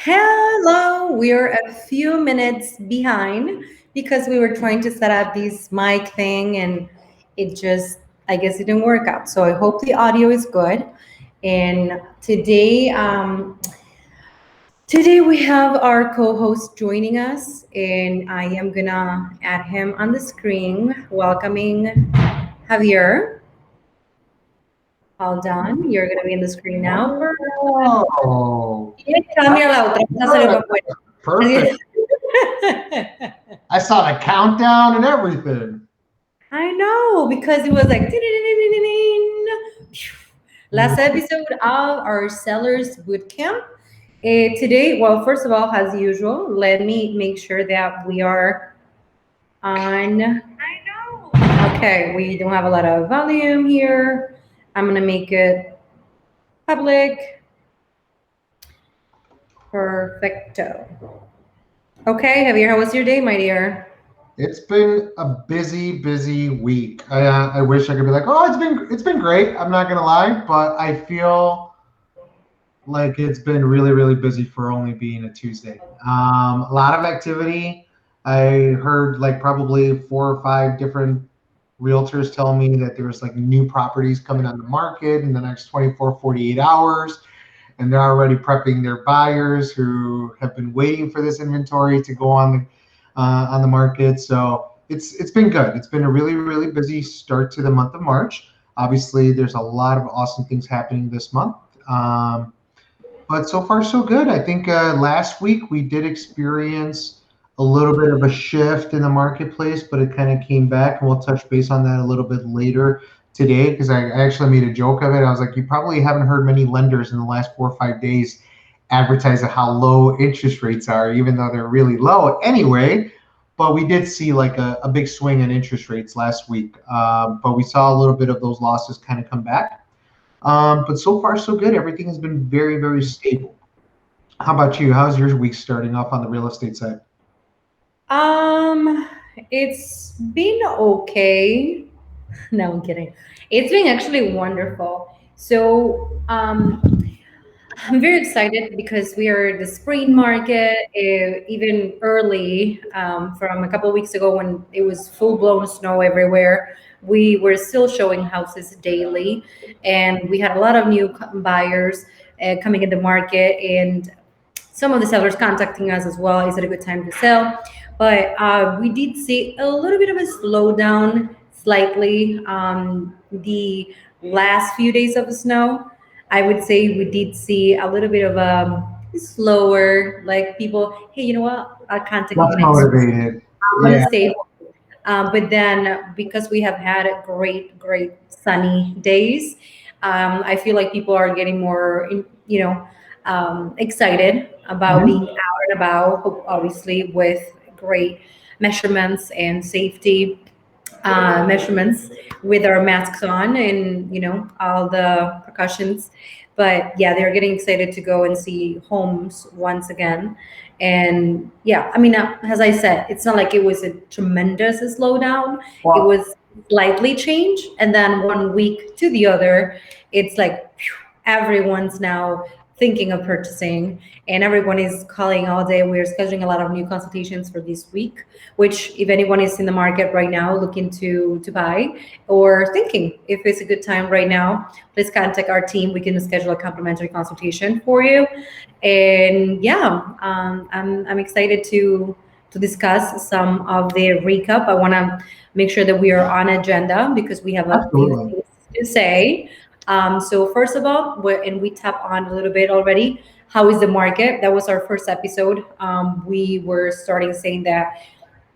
Hello, we're a few minutes behind because we were trying to set up this mic thing and it just, I guess it didn't work out. So I hope the audio is good. And today we have our co-host joining us and I am gonna add him on the screen, welcoming Javier. Hold on, you're gonna be in the screen now. Oh, Cambia la otra, vamos a hacerlo para afuera. perfect. I saw the countdown and everything. I know because it was like last episode of our Sellers Bootcamp. Today, well, first of all, as usual, let me make sure that we are on. Okay, we don't have a lot of volume here. I'm gonna make it public. Perfecto. Okay, Javier, how was your day, my dear? It's been a busy week. I wish I could be like, oh, it's been great. I'm not gonna lie, but I feel like it's been really busy for only being a Tuesday. A lot of activity. I heard like probably 4 or 5 different realtors tell me that there's like new properties coming on the market in the next 24, 48 hours. And they're already prepping their buyers who have been waiting for this inventory to go on the market. So it's been good. It's been a really busy start to the month of March. Obviously, there's a lot of awesome things happening this month. But so far so good. I think last week we did experience a little bit of a shift in the marketplace, but it kind of came back, and we'll touch base on that a little bit later today because I actually made a joke of it. I was like, you probably haven't heard many lenders in the last 4 or 5 days advertise how low interest rates are, even though they're really low anyway. But we did see like a big swing in interest rates last week. But we saw a little bit of those losses kind of come back. But so far, so good. Everything has been very stable. How about you? How's your week starting off on the real estate side? Um, it's been okay. No, I'm kidding. It's been actually wonderful. I'm very excited because we are at the spring market, even early from a couple of weeks ago when it was full blown snow everywhere. We were still showing houses daily, and we had a lot of new buyers coming in the market, and some of the sellers contacting us as well. Is it a good time to sell? But we did see a little bit of a slowdown slightly the last few days of the snow. I would say we did see a little bit of a slower, like people, hey, you know what? I'll contact Less you next week. motivated. I'm gonna Yeah. stay. But then because we have had great sunny days, I feel like people are getting more, excited about Mhm. being out and about, obviously with great measurements and safety measurements with our masks on and all the precautions. But yeah, they're getting excited to go and see homes once again. And yeah, I mean, as I said, it's not like it was a tremendous slowdown. It Well, was slightly change, and then 1 week to the other, it's like phew, everyone's now thinking of purchasing, and everyone is calling all day. We're scheduling a lot of new consultations for this week, which if anyone is in the market right now looking to buy or thinking if it's a good time right now, please contact our team. We can schedule a complimentary consultation for you. And yeah, I'm excited to discuss some of the recap. I want to make sure that we are on agenda because we have a few absolutely. things to say. So first of all, and we tap on a little bit already. How is the market? That was our first episode. We were starting saying that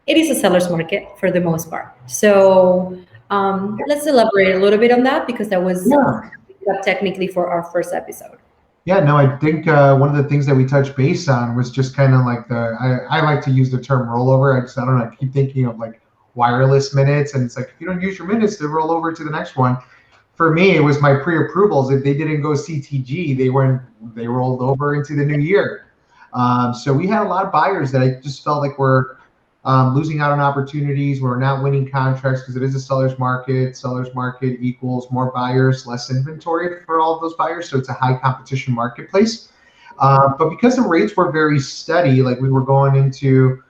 it is a seller's market for the most part. So let's elaborate a little bit on that because that was Yeah. technically for our first episode. Yeah, no, I think one of the things that we touched base on was just kind of like I like to use the term rollover. I don't know, I keep thinking of like wireless minutes, and it's like if you don't use your minutes, they roll over to the next one. For me, it was my pre-approvals. If they didn't go CTG, they rolled over into the new year. So we had a lot of buyers that I just felt like were losing out on opportunities. We're not winning contracts because it is a seller's market. Seller's market equals more buyers, less inventory for all of those buyers. So it's a high competition marketplace. But because the rates were very steady, like we were going into,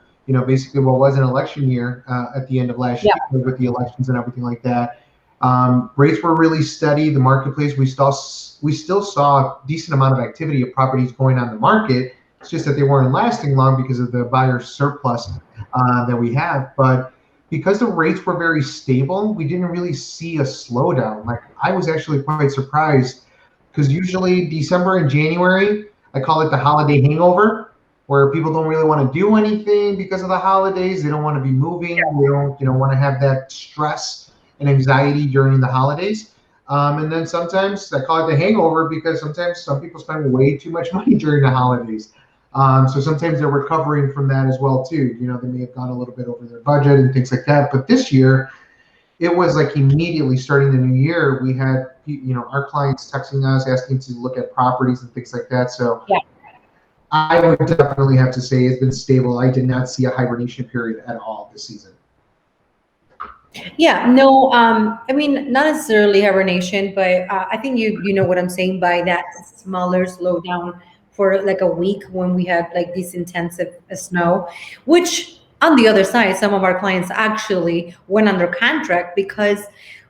basically what was an election year at the end of last Yeah. year with the elections and everything like that, rates were really steady. The marketplace, we still saw a decent amount of activity of properties going on the market. It's just that they weren't lasting long because of the buyer surplus that we have. But because the rates were very stable, we didn't really see a slowdown. Like I was actually quite surprised because usually December and January, I call it the holiday hangover, where people don't really want to do anything because of the holidays. They don't want to be moving. They don't, want to have that stress and anxiety during the holidays. And then sometimes I call it the hangover because sometimes some people spend way too much money during the holidays. So sometimes they're recovering from that as well too. They may have gone a little bit over their budget and things like that. But this year, it was like immediately starting the new year, we had our clients texting us asking to look at properties and things like that. So Yeah. I would definitely have to say it's been stable. I did not see a hibernation period at all this season. Yeah, no, I mean, not necessarily hibernation, but I think you know what I'm saying by that smaller slowdown for like a week when we had like this intensive snow, which on the other side, some of our clients actually went under contract because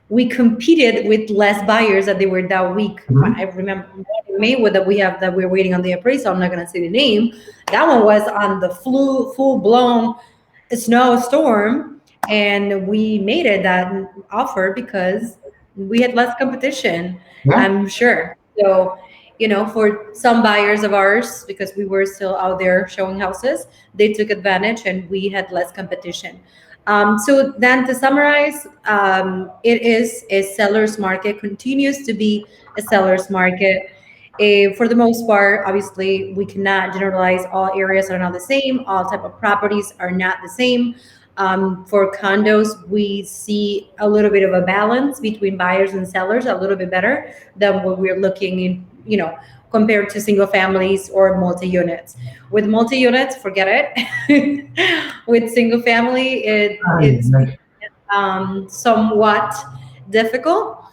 we competed with less buyers that they were that week. Mhm. I remember in Maywood that we have that we're waiting on the appraisal. I'm not gonna say the name. That one was on the full blown snowstorm, and we made it that offer because we had less competition, Yeah. I'm sure. So, for some buyers of ours, because we were still out there showing houses, they took advantage and we had less competition. So then to summarize, it is a seller's market, continues to be a seller's market. For the most part, obviously, we cannot generalize. All areas are not the same. All type of properties are not the same. For condos, we see a little bit of a balance between buyers and sellers, a little bit better than what we're looking in, compared to single families or multi units. With multi units, forget it. With single family, Ay, it's ay. somewhat difficult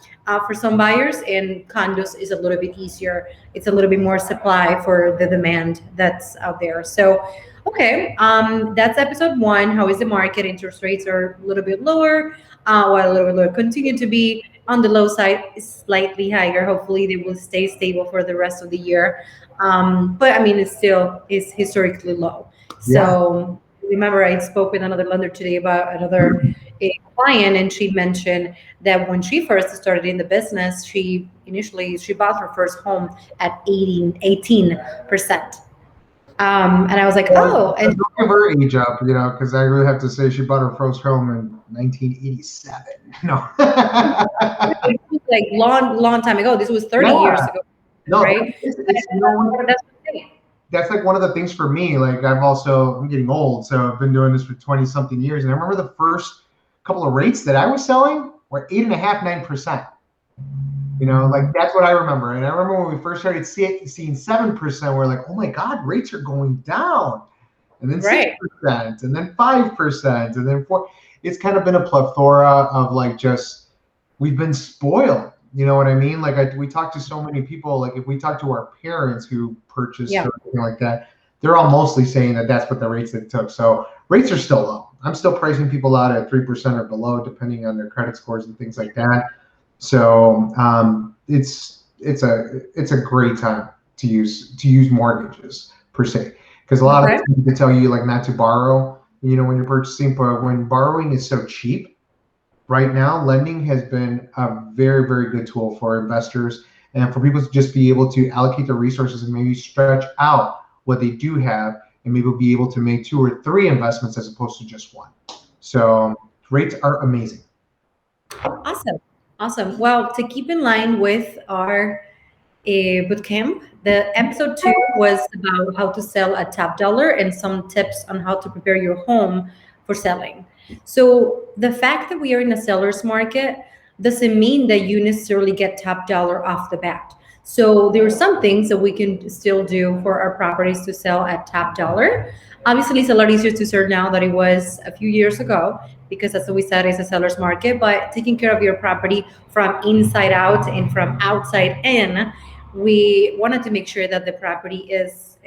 for some buyers, and condos is a little bit easier. It's a little bit more supply for the demand that's out there. So, okay, that's episode one. How is the market? Interest rates are a little bit lower, while a little bit lower. Continue to be on the low side, slightly higher. Hopefully, they will stay stable for the rest of the year. But I mean, it still is historically low. Yeah. So remember, I spoke with another lender today about another a client, and she mentioned that when she first started in the business, she bought her first home at 18%. And I was like, Well, oh, and don't give her age up, because I really have to say she bought her first home in 1987. No. it was like long time ago. This was 30 Yeah. years ago, No, right? it's That's the thing. that's like one of the things for me. Like I'm getting old, so I've been doing this for 20 something years, and I remember the first couple of rates that I was selling were 8.5, 9%. Like that's what I remember. And I remember when we first started seeing 7%, we're like, oh my God, rates are going down. And then Right. 6%, and then 5%, and then 4. It's kind of been a plethora of like just we've been spoiled. You know what I mean? Like we talk to so many people. Like if we talk to our parents who purchased Yeah. or anything like that, they're all mostly saying that that's what the rates they took. So rates are still low. I'm still pricing people out at 3% or below, depending on their credit scores and things like that. So it's a great time to use mortgages per se, because a lot of Okay. people can tell you like not to borrow, when you're purchasing, but when borrowing is so cheap right now, lending has been a very, very good tool for investors and for people to just be able to allocate their resources and maybe stretch out what they do have and maybe be able to make 2 or 3 investments as opposed to just one. So rates are amazing. Awesome. Awesome. Well, to keep in line with our boot camp, the episode two was about how to sell at top dollar and some tips on how to prepare your home for selling. So the fact that we are in a seller's market doesn't mean that you necessarily get top dollar off the bat. So there are some things that we can still do for our properties to sell at top dollar. Obviously, it's a lot easier to sell now than it was a few years ago because, as we said, it's a seller's market. But taking care of your property from inside out and from outside in we wanted to make sure that the property is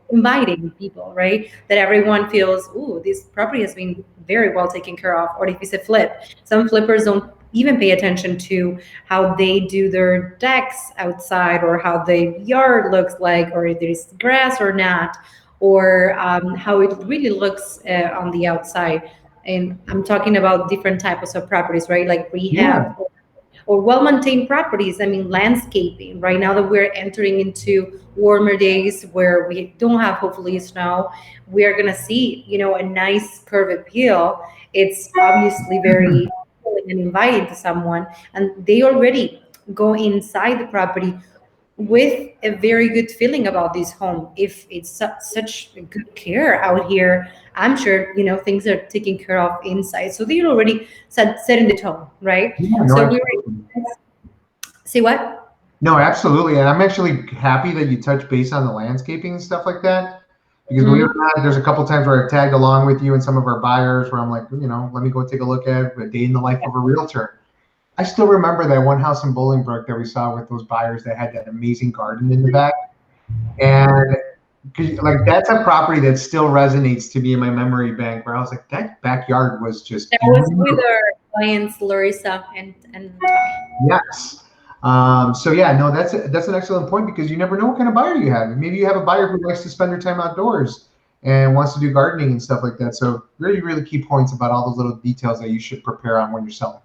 inviting people, right? That everyone feels, ooh, this property has been very well taken care of. Or if it's a flip, some flippers don't even pay attention to how they do their decks outside, or how the yard looks like, or if there's grass or not, or how it really looks on the outside. And I'm talking about different types of properties, right? Like Yeah. rehab or well-maintained properties. I mean, landscaping. Right now that we're entering into warmer days where we don't have hopefully snow, we're gonna see, a nice curved appeal. It's obviously very appealing and inviting to someone, and they already go inside the property with a very good feeling about this home. If it's such a good care out here, I'm sure things are taken care of inside, so they're already setting the tone, right? Yeah, no, So we absolutely. were say what? No, absolutely. And I'm actually happy that you touch base on the landscaping and stuff like that. Because believe it or Mhm. not, there's a couple times where I tagged along with you and some of our buyers where I'm like, let me go take a look at a day in the life of a realtor. I still remember that one house in Bolingbrook that we saw with those buyers that had that amazing garden in the back. And like that's a property that still resonates to me in my memory bank where I was like, that backyard was just That was with beautiful. our clients Larissa and Tommy. Yes. So yeah, no, that's an excellent point because you never know what kind of buyer you have. Maybe you have a buyer who likes to spend their time outdoors and wants to do gardening and stuff like that. So really, really key points about all those little details that you should prepare on when you're selling.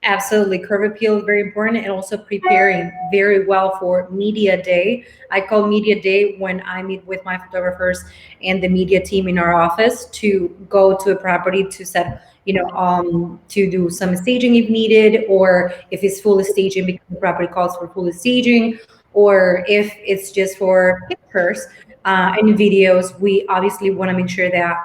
Absolutely. Curb appeal is very important, and also preparing very well for media day. I call media day when I meet with my photographers and the media team in our office to go to a property to set, to do some staging if needed, or if it's full staging because the property calls for full staging, or if it's just for pictures and videos. We obviously want to make sure that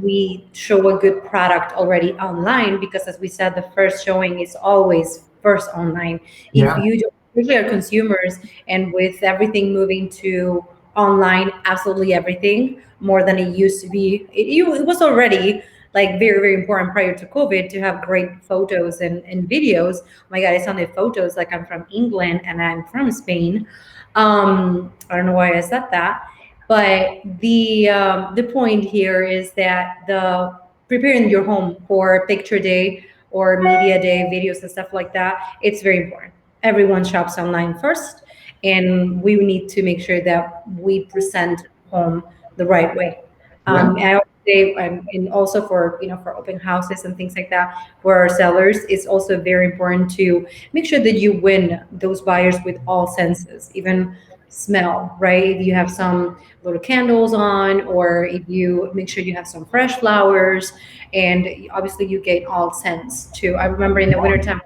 we show a good product already online, because as we said, the first showing is always first online. If Yeah, you don't, especially our consumers, and with everything moving to online, absolutely everything more than it used to be, it was already like very very important prior to COVID to have great photos and videos. Oh my god, I sounded photos like I'm from England and I'm from Spain. I don't know why I said that, but the point here is that the preparing your home for picture day or media day, videos and stuff like that, it's very important. Everyone shops online first, and we need to make sure that we present home the right way. yeah, And I always say, and also for for open houses and things like that, for our sellers, it's also very important to make sure that you win those buyers with all senses, even smell, right? If you have some little candles on, or if you make sure you have some fresh flowers, and obviously you get all scents too. I remember in the wintertime,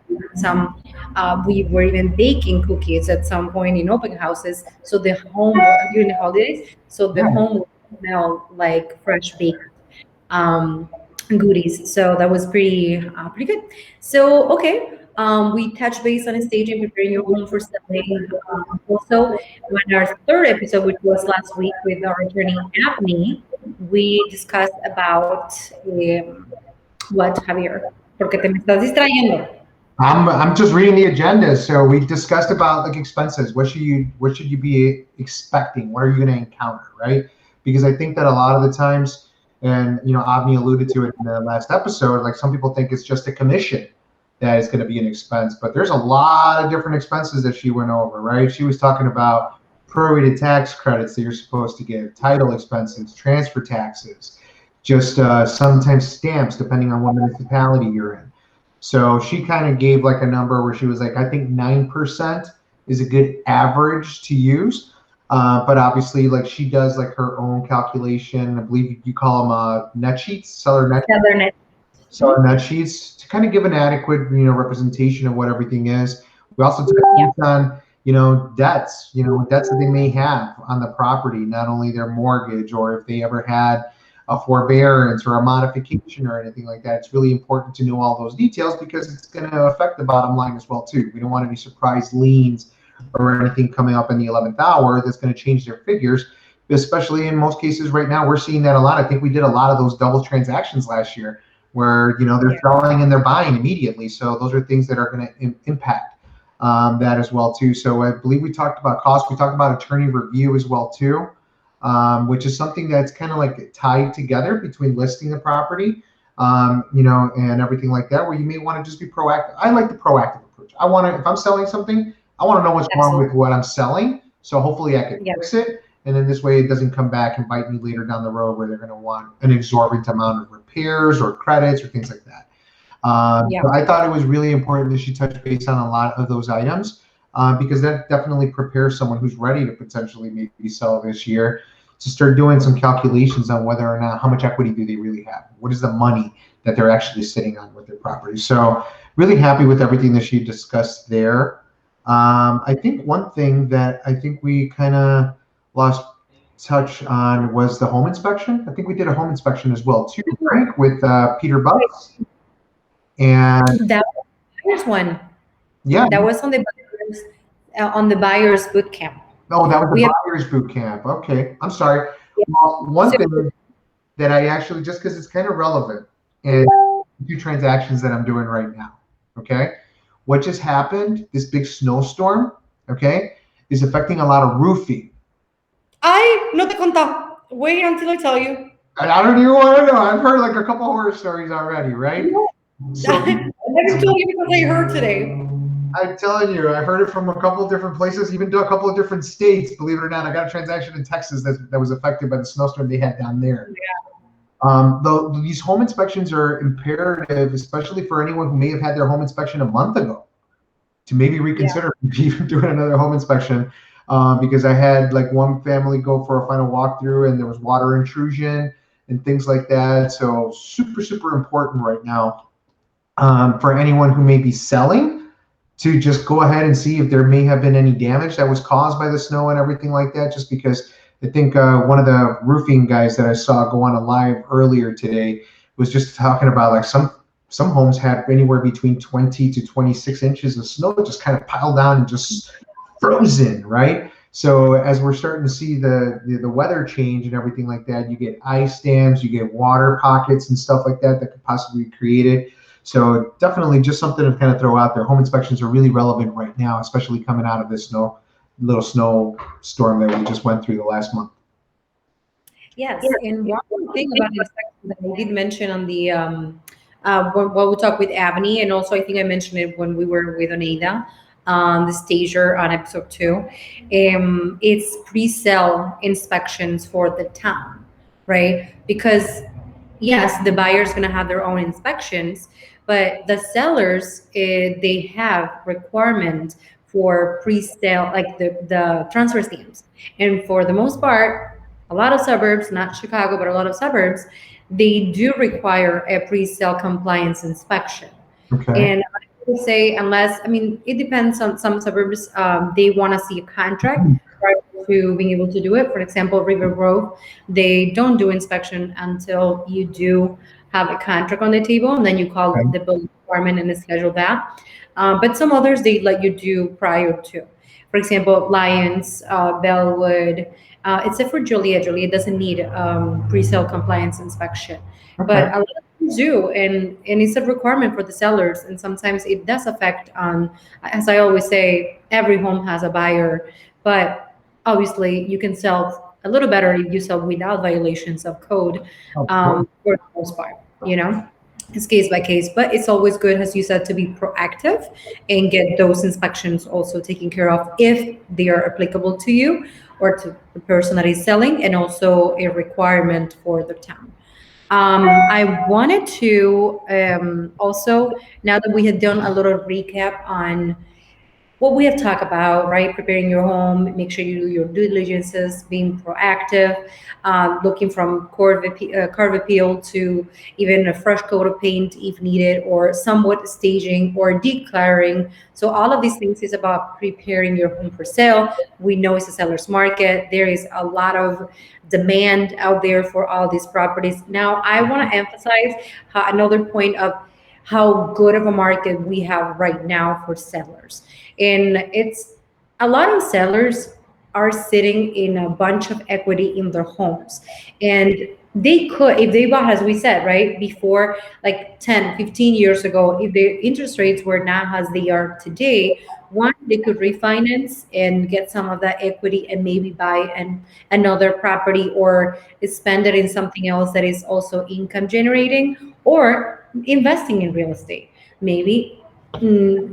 we were even baking cookies at some point in open houses, so the home during the holidays, so the yeah. home will smell like fresh baked um, goodies. So that was pretty good. So okay, we touched base on staging, preparing your home for selling. Also, on our third episode, which was last week with our attorney Abney, we discussed about what, Javier? Porque te me estás distrayendo. I'm just reading the agenda. So we discussed about like expenses. What should you be expecting? What are you going to encounter, right? Because I think that a lot of the times, and Avni alluded to it in the last episode, like some people think it's just a commission that is going to be an expense, but there's a lot of different expenses that she went over, right? She was talking about prorated tax credits that you're supposed to get, title expenses, transfer taxes, just sometimes stamps depending on what municipality you're in. So she kind of gave like a number where she was like, I think 9% is a good average to use. But obviously, like she does like her own calculation. I believe you call them net sheets, Cabernet. seller net sheets to kind of give an adequate, representation of what everything is. We also touch Yeah. on, debts, debts that they may have on the property, not only their mortgage or if they ever had a forbearance or a modification or anything like that. It's really important to know all those details because it's going to affect the bottom line as well too. We don't want any surprise liens or anything coming up in the 11th hour that's going to change their figures. Especially in most cases right now, we're seeing that a lot. I think we did a lot of those double transactions last year where they're Yeah. selling and they're buying immediately. So those are things that are going to impact. that as well too. So I believe we talked about cost. We talked about attorney review as well too, which is something that's kind of like tied together between listing the property, and everything like that, where you may want to just be proactive. I like the proactive approach. I want to, if I'm selling something, I want to know what's wrong with what I'm selling. So hopefully I can fix it. And then this way it doesn't come back and bite me later down the road where they're going to want an exorbitant amount of repairs or credits or things like that. So I thought it was really important that she touched base on a lot of those items, because that definitely prepares someone who's ready to potentially maybe sell this year to start doing some calculations on whether or not how much equity do they really have. What is the money that they're actually sitting on with their property? So really happy with everything that she discussed there. I think one thing that I think we kind of lost touch on was the home inspection. I think we did a home inspection as well too, right? With Peter Bucks. And that was the buyer's one. Yeah, that was on the buyer's boot camp. Oh, that was the buyer's boot camp. Okay, I'm sorry. Well, one thing that I actually, just because it's kind of relevant, and 2 transactions that I'm doing right now. Okay, what just happened? This big snowstorm. Okay, is affecting a lot of roofing. Ay, no te conta. Wait until I tell you. And I don't even want to know. I've heard like a couple horror stories already, right? So I haven't told you because I heard today. I'm telling you, I've heard it from a couple of different places, even to a couple of different states. Believe it or not, I got a transaction in Texas that was affected by the snowstorm they had down there. These home inspections are imperative, especially for anyone who may have had their home inspection a month ago, to maybe reconsider even doing another home inspection. Because I had like one family go for a final walkthrough and there was water intrusion and things like that. So super, super important right now for anyone who may be selling, to just go ahead and see if there may have been any damage that was caused by the snow and everything like that. Just because I think one of the roofing guys that I saw go on a live earlier today was just talking about like some homes had anywhere between 20 to 26 inches of snow just kind of piled down and just frozen, right? So as we're starting to see the weather change and everything like that, you get ice dams, you get water pockets and stuff like that could possibly be created. So definitely just something to kind of throw out there. Home inspections are really relevant right now, especially coming out of this little snow storm that we just went through the last month. Yes, and one thing about inspection that I did mention on the when we talked with Avni, and also I think I mentioned it when we were with Oneida, the stager on episode 2. It's pre-sale inspections for the town, right? Because yes, the buyer's going to have their own inspections, but the sellers, they have requirements for pre-sale, like the transfer stamps. And for the most part, a lot of suburbs, not Chicago, but a lot of suburbs, they do require a pre-sale compliance inspection. Okay. And I would say, unless, I mean, it depends on some suburbs, they want to see a contract prior to being able to do it. For example, River Grove, they don't do inspection until you do have a contract on the table, and then you call the building department and schedule that. But some others, they let you do prior to. For example, Lions, Bellwood, except for Joliet. Joliet doesn't need pre-sale compliance inspection, but a lot of them do, and it's a requirement for the sellers. And sometimes it does affect on, as I always say, every home has a buyer, but obviously you can sell a little better if you sell without violations of code, for the most part. It's case by case, but it's always good, as you said, to be proactive and get those inspections also taken care of if they are applicable to you or to the person that is selling, and also a requirement for the town. I wanted to also, now that we had done a little recap on what we have talked about, right? Preparing your home, make sure you do your due diligences, being proactive, looking from curb appeal to even a fresh coat of paint if needed, or somewhat staging or declaring. So all of these things is about preparing your home for sale. We know it's a seller's market. There is a lot of demand out there for all these properties. Now, I want to emphasize another point of how good of a market we have right now for sellers. And it's a lot of sellers, are sitting in a bunch of equity in their homes. And they could, if they bought, as we said, right, before, like 10, 15 years ago, if the interest rates were not as they are today, one, they could refinance and get some of that equity and maybe buy another property or spend it in something else that is also income generating, or investing in real estate. Maybe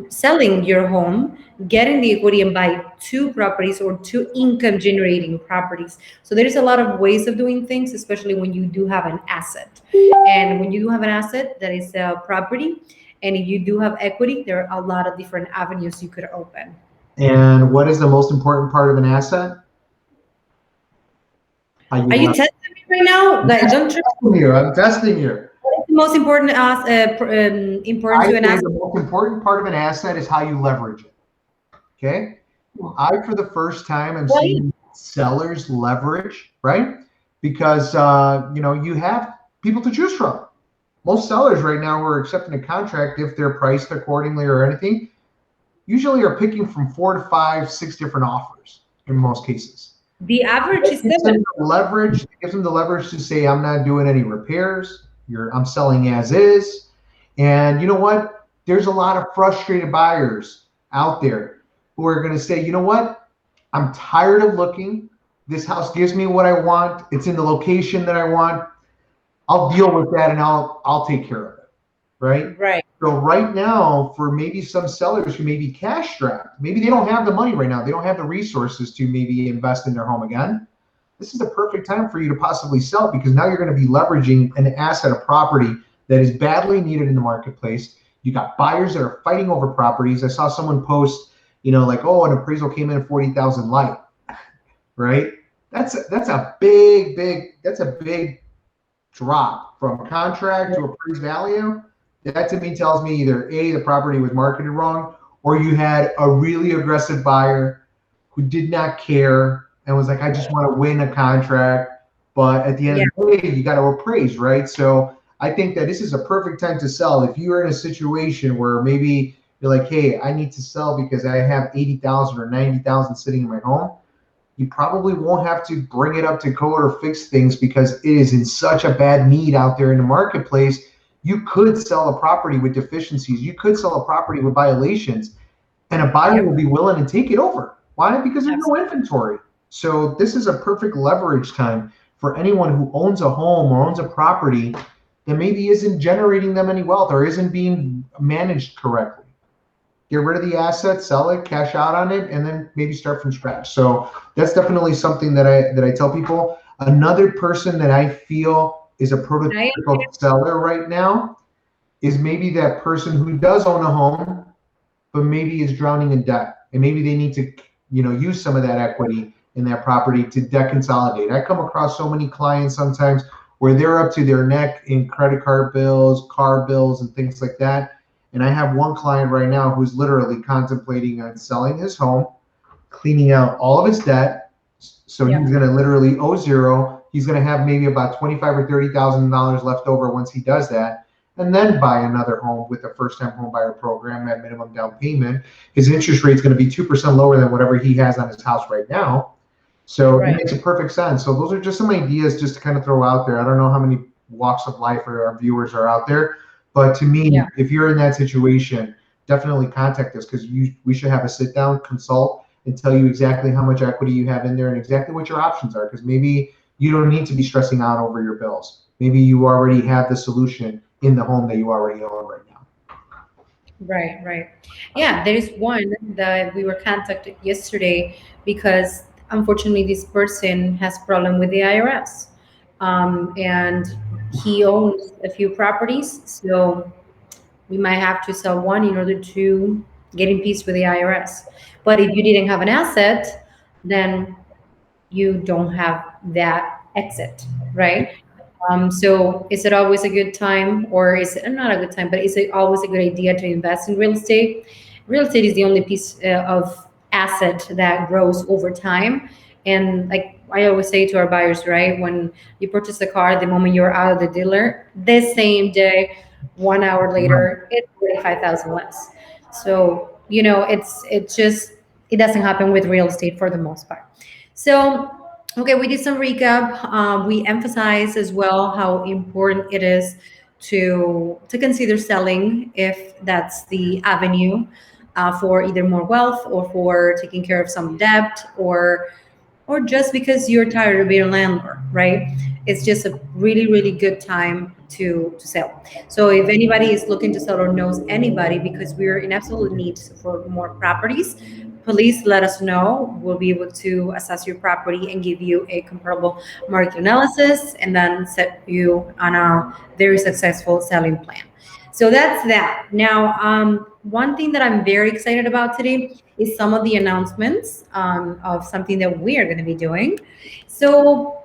selling your home, getting the equity and buy two properties or two income generating properties. So there's a lot of ways of doing things, especially when you do have an asset. And when you do have an asset that is a property, and if you do have equity, there are a lot of different avenues you could open. And what is the most important part of an asset? How you Are you leverage. testing me right now? Like, don't trust me. I'm testing you. What is the most important important I to an say asset? the most important part of an asset is how you leverage it. Okay. For the first time, I'm Why? seeing sellers leverage, right? Because, you have people to choose from. Most sellers right now who are accepting a contract, if they're priced accordingly or anything, usually are picking from 4 to 5, 6 different offers in most cases. The average It is gives them seven. the leverage. It gives them the leverage to say, "I'm not doing any repairs. I'm selling as is." And you know what? There's a lot of frustrated buyers out there who are going to say, "You know what? I'm tired of looking. This house gives me what I want. It's in the location that I want. I'll deal with that, and I'll take care of it." Right? Right. So right now, for maybe some sellers who may be cash strapped, maybe they don't have the money right now. They don't have the resources to maybe invest in their home again. This is the perfect time for you to possibly sell, because now you're going to be leveraging an asset, a property that is badly needed in the marketplace. You got buyers that are fighting over properties. I saw someone post, like, oh, an appraisal came in at 40,000 light, right? That's a big drop from contract to appraised value. That to me tells me either A, the property was marketed wrong, or you had a really aggressive buyer who did not care and was like, I just want to win a contract. But at the end Yeah. of the day, you got to appraise, right? So I think that this is a perfect time to sell. If you're in a situation where maybe you're like, hey, I need to sell because I have 80,000 or 90,000 sitting in my home, you probably won't have to bring it up to code or fix things because it is in such a bad need out there in the marketplace. You could sell a property with deficiencies. You could sell a property with violations, and a buyer will Yep. be willing to take it over. Why? Because there's no Absolutely. inventory. So this is a perfect leverage time for anyone who owns a home or owns a property that maybe isn't generating them any wealth or isn't being managed correctly. Get rid of the asset, sell it, cash out on it, and then maybe start from scratch. So that's definitely something that I tell people. Another person that I feel is a I prototypical seller right now is maybe that person who does own a home, but maybe is drowning in debt, and maybe they need to, use some of that equity in that property to deconsolidate. I come across so many clients sometimes where they're up to their neck in credit card bills, car bills, and things like that. And I have one client right now who's literally contemplating on selling his home, cleaning out all of his debt. So he's Yep. going to literally owe zero. He's going to have maybe about 25 or $30,000 left over once he does that, and then buy another home with a first-time home buyer program at minimum down payment. His interest rate is going to be 2% lower than whatever he has on his house right now. So it Right. makes a perfect sense. So those are just some ideas just to kind of throw out there. I don't know how many walks of life our viewers are out there, but to me, Yeah. if you're in that situation, definitely contact us, because we should have a sit down, consult, and tell you exactly how much equity you have in there and exactly what your options are. Because maybe you don't need to be stressing out over your bills. Maybe you already have the solution in the home that you already own right now. Right, right. Yeah, there is one that we were contacted yesterday because unfortunately this person has problem with the IRS. And he owns a few properties, so we might have to sell one in order to get in peace with the IRS. But if you didn't have an asset, then you don't have that exit, right? So is it always a good time, or is it not a good time, but is it always a good idea to invest in real estate? Real estate is the only piece of asset that grows over time. And like I always say to our buyers, right, when you purchase the car, the moment you're out of the dealer, the same day, 1 hour Right. later, it's 45,000 less. So, it's just It doesn't happen with real estate for the most part. So, okay, we did some recap. We emphasize as well how important it is to consider selling if that's the avenue for either more wealth or for taking care of some debt or just because you're tired of being a landlord, right? It's just a really, really good time to sell. So if anybody is looking to sell or knows anybody, because we're in absolute need for more properties, please let us know. We'll be able to assess your property and give you a comparable market analysis and then set you on a very successful selling plan. So that's that. Now, one thing that I'm very excited about today is some of the announcements of something that we are going to be doing. So,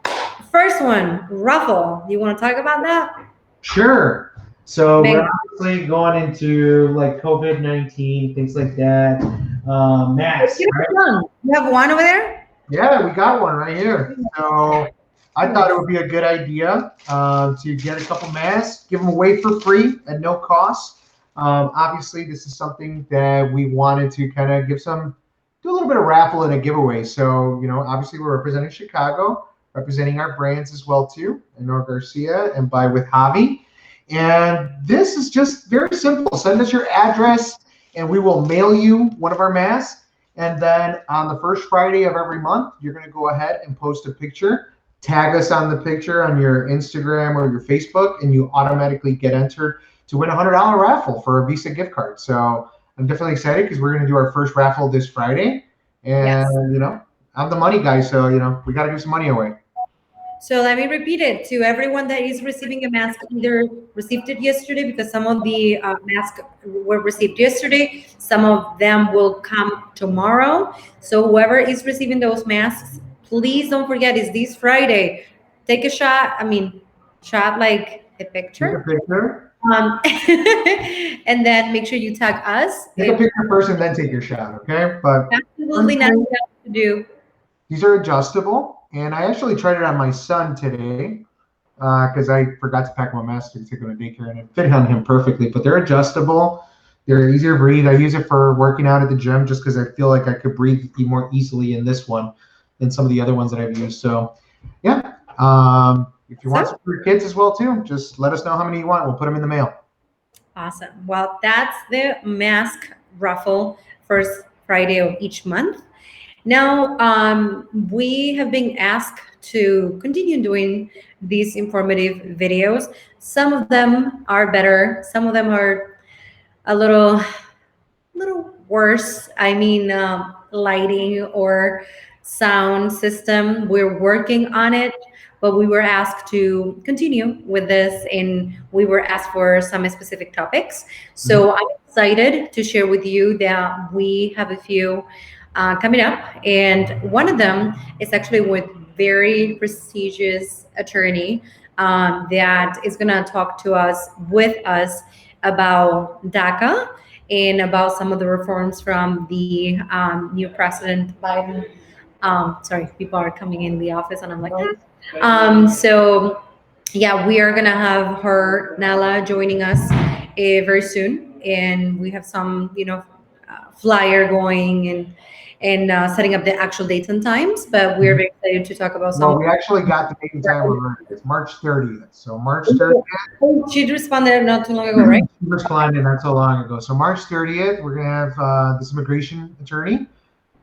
first one, raffle. You want to talk about that? Sure. So we're Venga. obviously going into like COVID-19, things like that. Masks, right? You have one over there? Yeah, we got one right here. So I thought it would be a good idea to get a couple masks, give them away for free at no cost. Obviously, this is something that we wanted to kind of give some, do a little bit of raffle and a giveaway. So, obviously we're representing Chicago, representing our brands as well too, and Nor Garcia and Buy with Javi. And this is just very simple. Send us your address, and we will mail you one of our masks. And then on the first Friday of every month, you're going to go ahead and post a picture, tag us on the picture on your Instagram or your Facebook, and you automatically get entered to win a $100 raffle for a Visa gift card. So I'm definitely excited because we're going to do our first raffle this Friday. Yes. And, I'm the money guy, so, we got to give some money away. So let me repeat it to everyone that is receiving a mask, either received it yesterday because some of the masks were received yesterday, some of them will come tomorrow. So whoever is receiving those masks, please don't forget it's this Friday. Take a shot. I mean, shot like a Take a picture. picture. And then make sure you tag us. Take a picture first and then take your shot, okay? But Absolutely nothing else to do. these are adjustable, and I actually tried it on my son today because I forgot to pack my mask to take him to daycare, and it fit on him perfectly. But they're adjustable. They're easier to breathe. I use it for working out at the gym just because I feel like I could breathe more easily in this one than some of the other ones that I've used. So, yeah. If you want some for your kids as well too, just let us know how many you want. We'll put them in the mail. Awesome. Well, that's the mask raffle first Friday of each month. Now, we have been asked to continue doing these informative videos. Some of them are better. Some of them are a little worse. I mean, lighting or sound system. We're working on it, but we were asked to continue with this, and we were asked for some specific topics. So I'm excited to share with you that we have a few coming up, and one of them is actually with very prestigious attorney that is going to talk to us with us about DACA and about some of the reforms from the new President Biden. Sorry, people are coming in the office, and I'm like, so yeah, we are gonna have her Nala joining us very soon, and we have some, flyer going and setting up the actual dates and times. But we're very excited to talk about some. Well, we actually got the date and time. It's March 30th. So March 30th. She responded not too long ago, right? She responded not so long ago. So March 30th, we're gonna have this immigration attorney,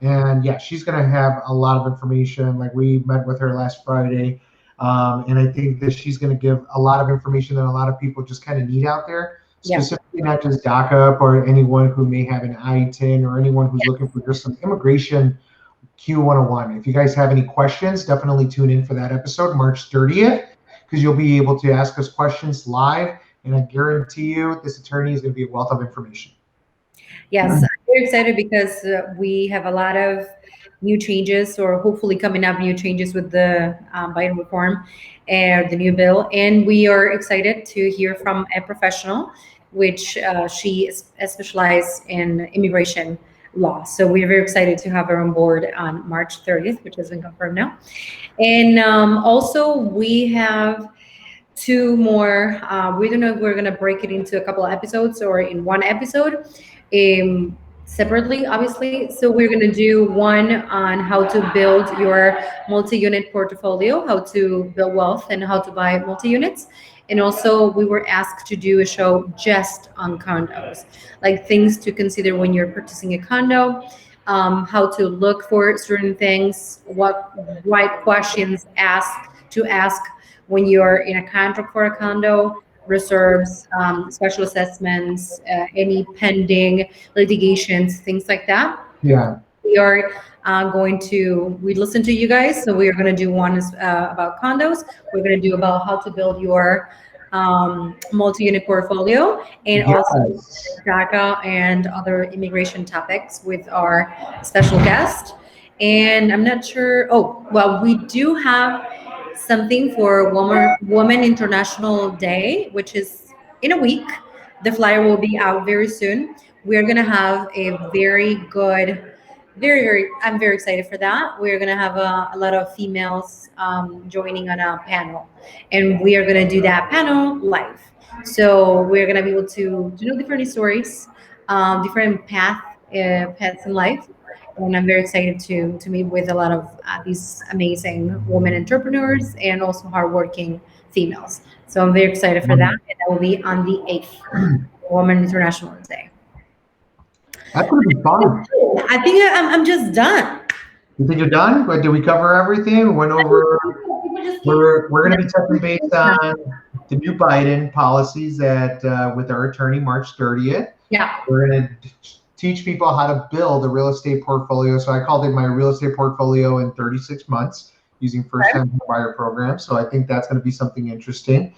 and yeah, she's gonna have a lot of information. Like we met with her last Friday, and I think that she's gonna give a lot of information that a lot of people just kind of need out there. Yeah. Specifically, not just DACA or anyone who may have an I-10 or anyone who's looking for just some immigration Q101. If you guys have any questions, definitely tune in for that episode, March 30th, because you'll be able to ask us questions live, and I guarantee you this attorney is going to be a wealth of information. Yes, I'm very excited because we have a lot of new changes, or hopefully coming up new changes with the Biden reform and the new bill. And we are excited to hear from a professional, which she is specialized in immigration law. So we are very excited to have her on board on March 30th, which has been confirmed now. And also we have two more. We don't know if we're going to break it into a couple of episodes or in one episode. separately, obviously. So we're going to do one on how to build your multi-unit portfolio, how to build wealth, and how to buy multi-units. And also, we were asked to do a show just on condos, like things to consider when you're purchasing a condo, how to look for certain things, what right questions ask when you're in a contract for a condo, reserves, special assessments, any pending litigations, things like that. Yeah. We are we listen to you guys, so we are going to do one about condos. We're going to do about how to build your multi-unit portfolio, and also Yes. DACA and other immigration topics with our special guest. And I'm not sure. Oh, well, we do have something for Woman International Day, which is in a week. The flyer will be out very soon. We are going to have a very good, I'm very excited for that. We're going to have a lot of females joining on a panel, and we are going to do that panel live. So we're going to be able to know different stories, different paths in life, and I'm very excited to meet with a lot of these amazing women entrepreneurs and also hardworking females. So I'm very excited for that, and that will be on the 8th, Women International Day. That's going to be fun. I think I'm just done. You think you're done? Like, did we cover everything? Went over. We're going to be touching base on the new Biden policies that with our attorney March 30th. Yeah. We're going to teach people how to build a real estate portfolio. So I called it my real estate portfolio in 36 months using first-time buyer programs. So I think that's going to be something interesting.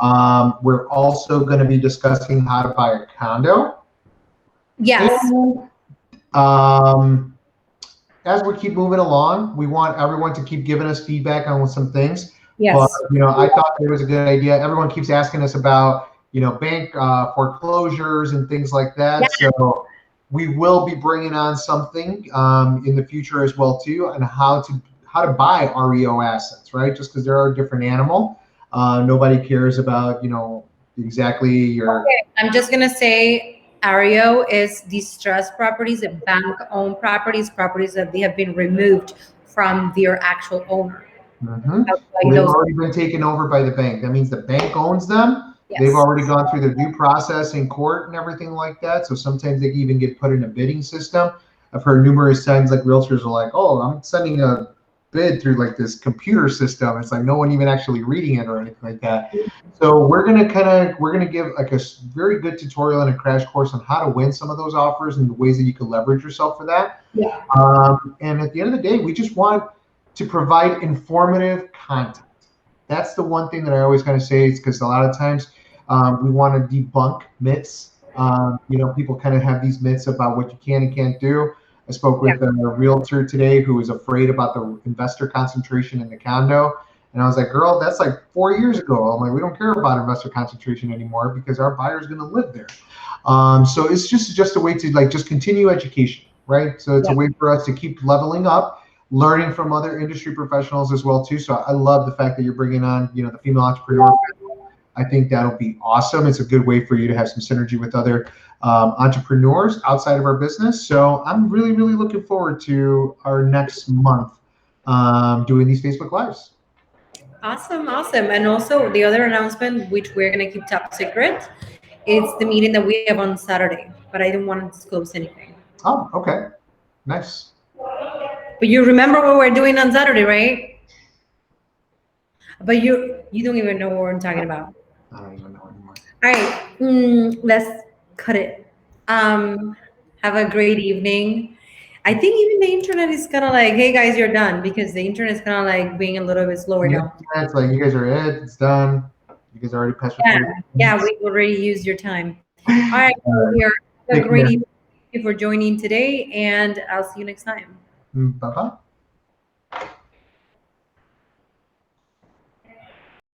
We're also going to be discussing how to buy a condo. Yes. And, as we keep moving along, we want everyone to keep giving us feedback on some things. Yes. But, I thought it was a good idea. Everyone keeps asking us about, bank foreclosures and things like that. Yeah. So we will be bringing on something in the future as well too, and how to buy REO assets, right? Just because they're a different animal. Nobody cares about, exactly your. Okay. I'm just gonna say REO is distressed properties, bank-owned properties that they have been removed from their actual owner. Mm-hmm. They've already been taken over by the bank. That means the bank owns them. Yes. They've already gone through the due process in court and everything like that. So sometimes they even get put in a bidding system. I've heard numerous times like realtors are like, oh, I'm sending a bid through like this computer system. It's like no one even actually reading it or anything like that. So we're gonna give like a very good tutorial and a crash course on how to win some of those offers and the ways that you can leverage yourself for that. Yeah. And at the end of the day, we just want to provide informative content. That's the one thing that I always kind of say, is because a lot of times we want to debunk myths. People kind of have these myths about what you can and can't do. I spoke with a realtor today who was afraid about the investor concentration in the condo. And I was like, girl, that's like 4 years ago. I'm like, we don't care about investor concentration anymore because our buyer's going to live there. So it's just a way to like just continue education, right? So it's a way for us to keep leveling up, learning from other industry professionals as well too. So I love the fact that you're bringing on, the female entrepreneur. I think that'll be awesome. It's a good way for you to have some synergy with other entrepreneurs outside of our business. So I'm really, really looking forward to our next month doing these Facebook Lives. Awesome. And also the other announcement, which we're going to keep top secret, it's the meeting that we have on Saturday, but I didn't want to disclose anything. Oh, okay. Nice. But you remember what we're doing on Saturday, right? But you don't even know what I'm talking about. I don't even know anymore. All right, let's cut it. Have a great evening. I think even the internet is kind of like, hey guys, you're done, because the internet is kind of like being a little bit slower now. It's like, you guys are it. It's done. You guys already passed. Yeah, we already used your time. All right, have a great evening. Thank you for joining today, and I'll see you next time. Bye-bye.